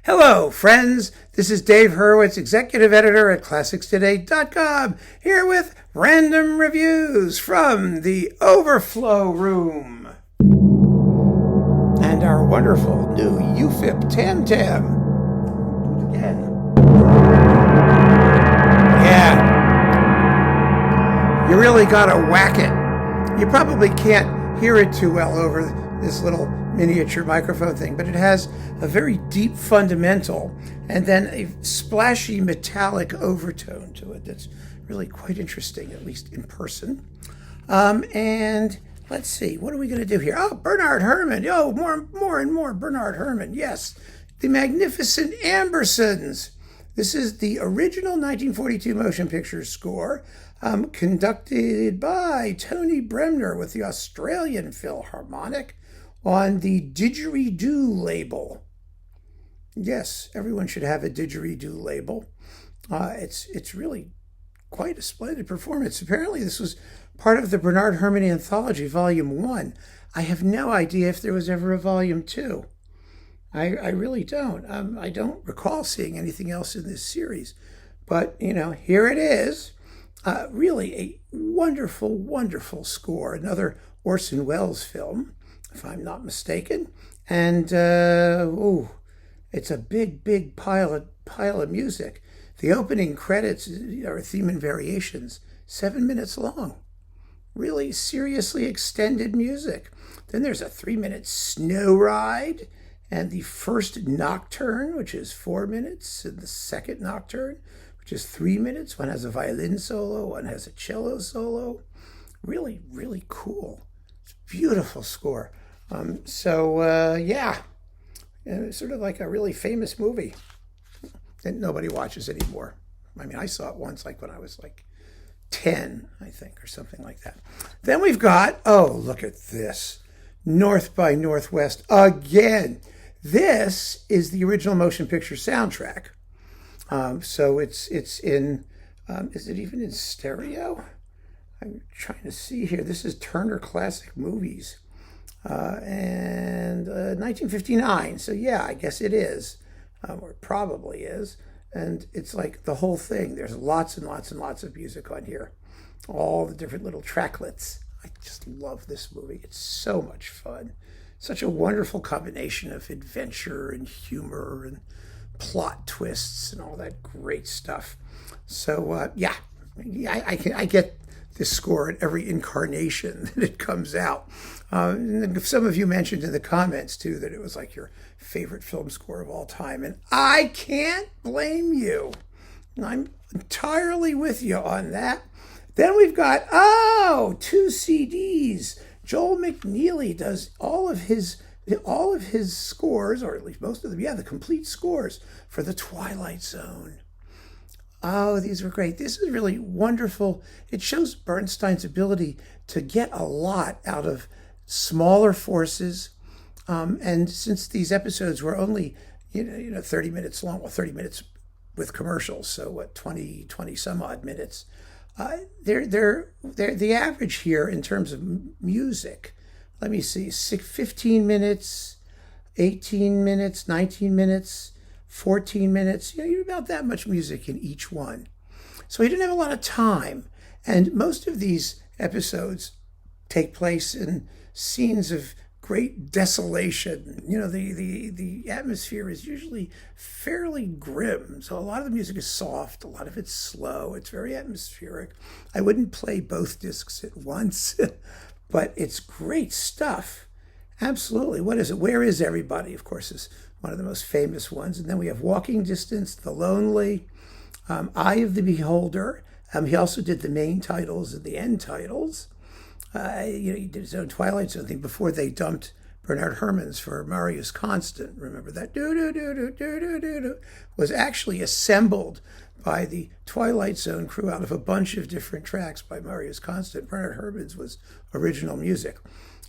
Hello, friends. This is Dave Hurwitz, executive editor at ClassicsToday.com, here with random reviews from the Overflow room. And our wonderful new UFIP Tam Tam. Do it again. Yeah. You really gotta whack it. You probably can't hear it too well over this little miniature microphone thing, but it has a very deep fundamental and then a splashy metallic overtone to it that's really quite interesting, at least in person. And let's see, what are we going to do here? Oh, Bernard Herrmann. Oh, more and more Bernard Herrmann. Yes, the Magnificent Ambersons. This is the original 1942 motion picture score, conducted by Tony Bremner with the Australian Philharmonic on the didgeridoo label. Yes, everyone should have a didgeridoo label. It's really quite a splendid performance. Apparently this was part of the Bernard Herrmann Anthology, Volume 1. I have no idea if there was ever a Volume 2. I really don't. I don't recall seeing anything else in this series. But, here it is. Really a wonderful, wonderful score. Another Orson Welles film, if I'm not mistaken. And, it's a big, big pile of music. The opening credits are theme and variations, 7 minutes long. Really seriously extended music. Then there's a 3-minute snow ride, and the first nocturne, which is 4 minutes, and the second nocturne, which is 3 minutes. One has a violin solo, one has a cello solo. Really, really cool. It's a beautiful score. Sort of like a really famous movie that nobody watches anymore. I mean, I saw it once, like when I was like 10, I think, or something like that. Then we've got, look at this, North by Northwest again. This is the original motion picture soundtrack. So it's in, is it even in stereo? I'm trying to see here. This is Turner Classic Movies. And 1959. So yeah, I guess it is, or it probably is. And it's like the whole thing. There's lots and lots and lots of music on here. All the different little tracklets. I just love this movie. It's so much fun. Such a wonderful combination of adventure and humor and plot twists and all that great stuff. So I get this score at every incarnation that it comes out. And some of you mentioned in the comments, too, that it was like your favorite film score of all time. And I can't blame you. I'm entirely with you on that. Then we've got, 2 CDs. Joel McNeely does all of his scores, or at least most of them, the complete scores for the Twilight Zone. Oh, these were great. This is really wonderful. It shows Bernstein's ability to get a lot out of smaller forces. And since these episodes were only, 30 minutes long, 30 minutes with commercials, so 20 some odd minutes, they're the average here in terms of music. Let me see, 15 minutes, 18 minutes, 19 minutes, 14 minutes, you're about that much music in each one. So he didn't have a lot of time. And most of these episodes take place in scenes of great desolation. The atmosphere is usually fairly grim. So a lot of the music is soft, a lot of it's slow, it's very atmospheric. I wouldn't play both discs at once, but it's great stuff. Absolutely. What is it? Where is Everybody? Of course, is one of the most famous ones. And then we have Walking Distance, The Lonely, Eye of the Beholder. He also did the main titles and the end titles. He did his own Twilight Zone thing before they dumped Bernard Herrmann's for Marius Constant. Remember that? Do-do-do-do-do-do-do-do was actually assembled by the Twilight Zone crew out of a bunch of different tracks by Marius Constant. Bernard Herrmann's was original music.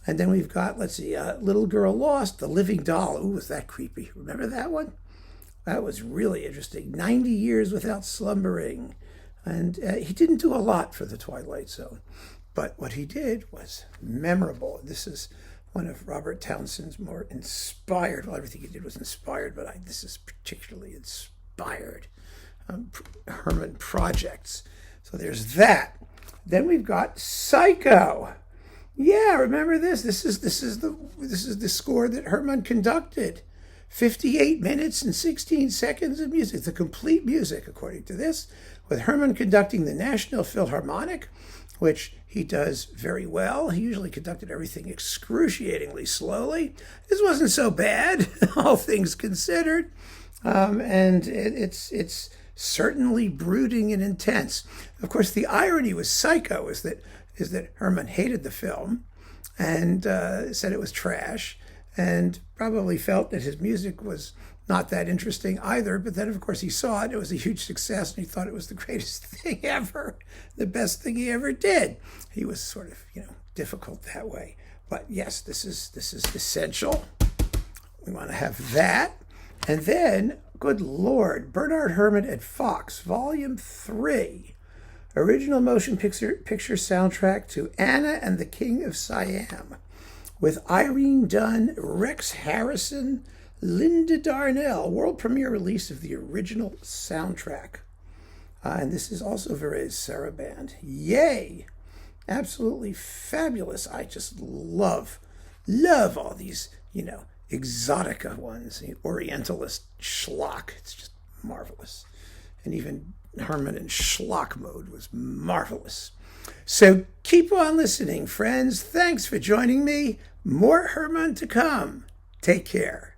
And then we've got, Little Girl Lost, The Living Doll. Ooh, was that creepy? Remember that one? That was really interesting. 90 Years Without Slumbering. And he didn't do a lot for the Twilight Zone. But what he did was memorable. This is one of Robert Townsend's more inspired, well, everything he did was inspired, but this is particularly inspired Herrmann projects. So there's that. Then we've got Psycho. Yeah, remember this? This is the score that Herrmann conducted. 58 minutes and 16 seconds of music, the complete music, according to this, with Herrmann conducting the National Philharmonic, which he does very well. He usually conducted everything excruciatingly slowly. This wasn't so bad, all things considered, and it's certainly brooding and intense. Of course, the irony with Psycho is that Herrmann hated the film and said it was trash, and probably felt that his music was not that interesting either. But then, of course, he saw it. It was a huge success, and he thought it was the greatest thing ever, the best thing he ever did. He was sort of, difficult that way. But yes, this is essential. We want to have that. And then, good Lord, Bernard Herrmann at Fox, Volume 3. Original motion picture soundtrack to Anna and the King of Siam, with Irene Dunne, Rex Harrison, Linda Darnell. World premiere release of the original soundtrack. And this is also Vere's Sarabande. Yay! Absolutely fabulous. I just love all these, exotica ones, Orientalist schlock. It's just marvelous. And even Herrmann in schlock mode was marvelous. So keep on listening, friends. Thanks for joining me. More Herrmann to come. Take care.